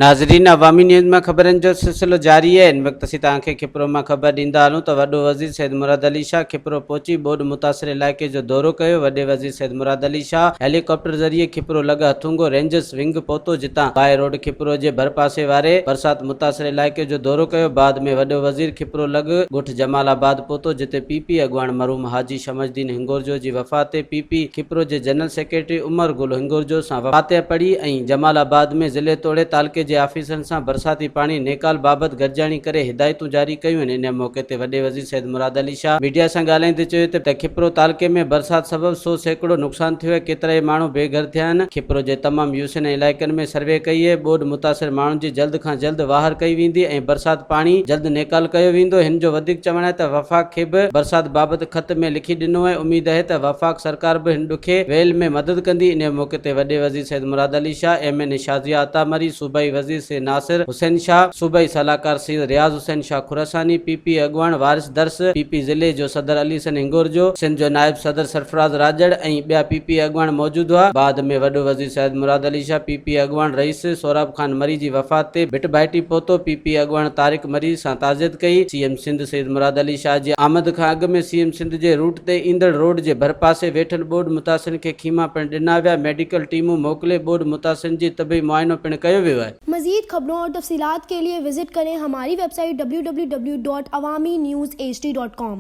नाज़रीन, अवामी न्यूज़ में ख़बरनि जो सिलसिलो जारी है। इन वक्त असीं तव्हांखे खिपरो में ख़बर ॾींदा हलूं त वॾो वज़ीर सैयद मुराद अली शाह खिपरो पहुची बोड मुतासिर इलाइक़े जो दौरो कयो। वॾे वज़ीर सैयद मुराद अली शाह हेलीकॉप्टर ज़रिए खिपरो लॻ हथुंगो रेंजर्स विंग पहुतो, जितां बाय रोड खिपरो जे भरपासे वारे बरसात मुतासिर इलाइक़े जो दौरो कयो। बाद में वॾो वज़ीर खिपरो लॻ ॻोठ जमालाबाद पहुतो, जिते पीपी अॻवान मरहूम हाजी शमसदीन हिंगोरजो जी वफ़ात ते पीपी खिपरो जे जनरल सेक्रेटरी उमर गुल हिंगोरजो सां फातिहा पढ़ी ऐं जमालाबाद में ज़िले तोड़े तालुके जे आफिसरनि सां बरसाती पाणी नेकाल बाबति गॾिजाणी करे हिदायतूं जारी कयूं आहिनि। इन मौके ते वॾे वज़ीर सैयद मुराद अली शाह मीडिया सां ॻाल्हाईंदे चयो त खिपरो तालुके में बरसात सबबि 100 सैकड़ो नुक़सान थियो आहे। केतिरा ई माण्हू बेघर थिया आहिनि। खिपरो जे तमामु यूसन इलाइक़नि में सर्वे कई आहे। बोड मुतासिर माण्हुनि जी जल्द खां जल्द वाहर कई वेंदी ऐं बरसात पाणी जल्द नेकाल कयो वेंदो। हिन जो वधीक चवणु आहे त वफ़ाक़ खे बि बरसात बाबति ख़त में लिखी ॾिनो आहे। उमीद आहे त वफ़ाक़ सरकार बि हिन ॾुखे वेल में मदद कंदी। इन मौके ते वॾे वज़ीर सैयद मुराद अली शाह, MN शाज़िया अता मरी, सूबाई वज़ीर से नासिर हुसैन शाह, सूबाई सलाहकार सैयद रियाज़ हुसैन शाह खुरासानी, पीपी अॻवान वारिस दर्स, पीपी ज़िले जो सदर अली सन हिंगोरजो, सिंध जो नायब सदर सरफराज राजड़ ऐं ॿिया पीपी अॻवान मौजूद हुआ। बाद में वॾो वज़ीर सैयद मुराद अली शाह पीपी अॻवान रईस सोराब खान मरी जी वफ़ात ते भिट भाइटी पहुतो। पीपी अॻवान तारिक मरी सां ताज़ियत कई। CM सिंध सैयद मुराद अली शाह जी आमद खां अॻु में CM सिंध जे रूट ते ईंदड़ रोड जे भरपासे वेठल बोड मुतासिरनि खे खीमा पिण ॾिना विया। मेडिकल टीमूं मोकिले बोड मुतासिरनि जी तबी मुआइनो पिण कयो वियो आहे। मज़ीद खबरों और तफसीलात के लिए विजिट करें हमारी वेबसाइट www.awamiNewsHD.com।